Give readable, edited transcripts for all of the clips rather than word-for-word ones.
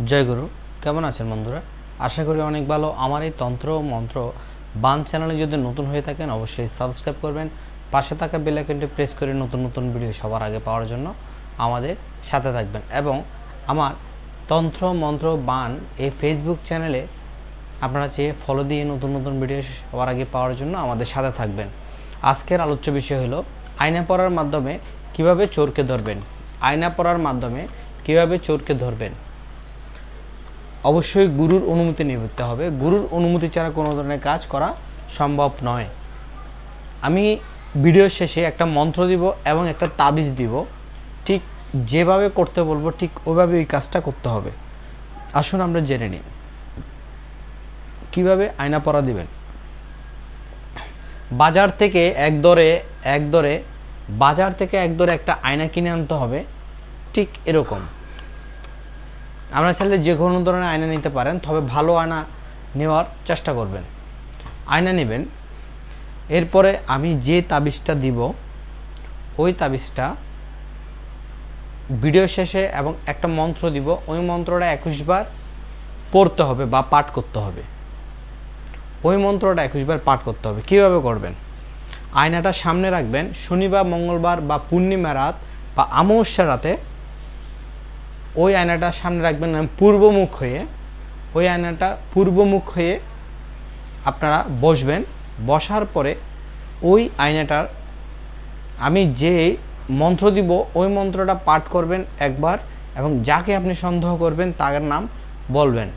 জয় গুরু। কেমন আছেন বন্ধুরা? আশা করি অনেক ভালো। আমার এই তন্ত্র ও মন্ত্র বান চ্যানেলে যদি নতুন হয়ে থাকেন অবশ্যই সাবস্ক্রাইব করবেন, পাশে থাকা বেল আইকনটি প্রেস করে নতুন নতুন ভিডিও সবার আগে পাওয়ার জন্য আমাদের সাথে থাকবেন। এবং আমার তন্ত্র মন্ত্র বান এই ফেসবুক চ্যানেলে আপনারা চেয়ে ফলো দিয়ে নতুন নতুন ভিডিও সবার আগে পাওয়ার জন্য আমাদের সাথে থাকবেন। আজকের আলোচ্য বিষয় হলো আয়না পড়ার মাধ্যমে কিভাবে চোরকে ধরবেন। আয়না পড়ার মাধ্যমে কিভাবে চোরকে ধরবেন। অবশ্যই গুরুর অনুমতি নিতে হবে। গুরুর অনুমতি ছাড়া কোনো ধরনের কাজ করা সম্ভব নয়। আমি ভিডিও শেষে একটা মন্ত্র দিব এবং একটা তাবিজ দিব, ঠিক যেভাবে করতে বলবো ঠিক ওইভাবে ওই কাজটা করতে হবে। আসুন আমরা জেনে নিই কীভাবে আয়না পরা দিবেন। বাজার থেকে এক দরে একটা আয়না কিনে আনতে হবে, ঠিক এরকম। আমরা চাইলে যে কোনো ধরনের আয়না নিতে পারেন, তবে ভালো আয়না নেওয়ার চেষ্টা করবেন। আয়না নেবেন, এরপরে আমি যে তাবিজটা দিব ওই তাবিজটা ভিডিও শেষে এবং একটা মন্ত্র দিব, ওই মন্ত্রটা 21 বার পড়তে হবে বা পাঠ করতে হবে। ওই মন্ত্রটা 21 বার পাঠ করতে হবে। কীভাবে করবেন? আয়নাটা সামনে রাখবেন, শনিবার, মঙ্গলবার বা পূর্ণিমা রাত বা অমাবস্যা রাতে ওই আয়নাটা সামনে রাখবেন পূর্বমুখ হয়ে। ওই আয়নাটা পূর্বমুখ হয়ে আপনারা বসবেন। বসার পরে ওই আয়নাটার আমি যে মন্ত্র দিব ওই মন্ত্রটা পাঠ করবেন একবার, এবং যাকে আপনি সন্দেহ করবেন তার নাম বলবেন।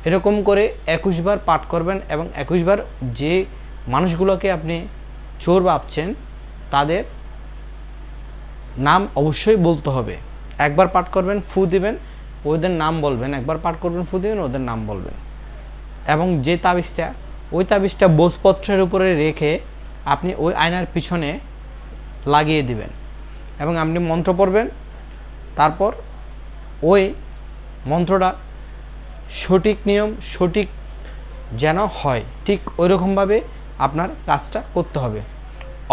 এরকম করে 21 বার পাঠ করবেন এবং 21 বার যে মানুষগুলোকে আপনি চোর ভাবছেন তাদের নাম অবশ্যই বলতে হবে। একবার পাঠ করবেন, ফু দিবেন, ওদের নাম বলবেন। একবার পাঠ করবেন, ফু দিবেন, ওদের নাম বলবেন। এবং যে তাবিজটা ওই তাবিজটা ভোজপত্রের উপরে রেখে আপনি ওই আয়নার পিছনে লাগিয়ে দিবেন এবং আপনি মন্ত্র পড়বেন। তারপর ওই মন্ত্রটা সঠিক নিয়ম সঠিক যেন হয়, ঠিক ওইরকমভাবে আপনার কাজটা করতে হবে।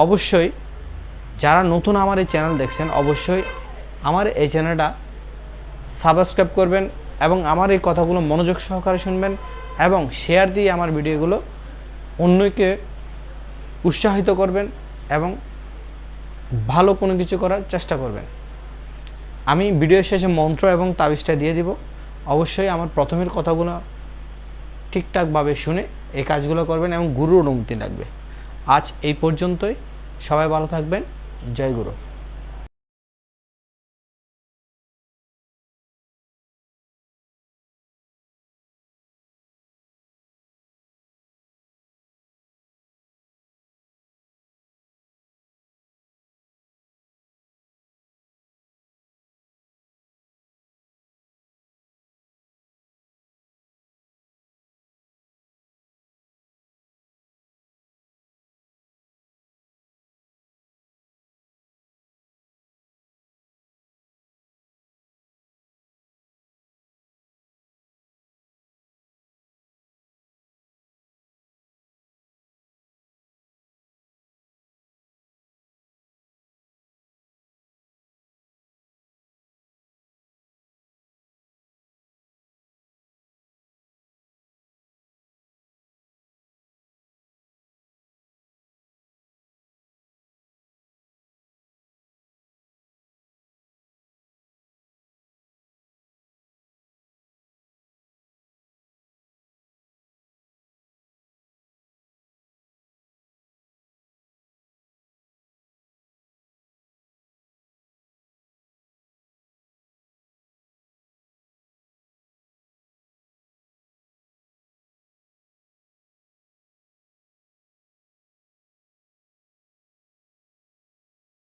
অবশ্যই যারা নতুন আমার এই চ্যানেল দেখছেন অবশ্যই আমার এই চ্যানেলটা সাবস্ক্রাইব করবেন এবং আমার এই কথাগুলো মনোযোগ সহকারে শুনবেন এবং শেয়ার দিয়ে আমার ভিডিওগুলো অন্যকে উৎসাহিত করবেন এবং ভালো কোনো কিছু করার চেষ্টা করবেন। আমি ভিডিও শেষে মন্ত্র এবং তাবিজটা দিয়ে দিব। অবশ্যই আমার প্রথমের কথাগুলো ঠিকঠাকভাবে শুনে এই কাজগুলো করবেন এবং গুরুর অনুমতি লাগবে। আজ এই পর্যন্তই। সবাই ভালো থাকবেন। জয় গুরু।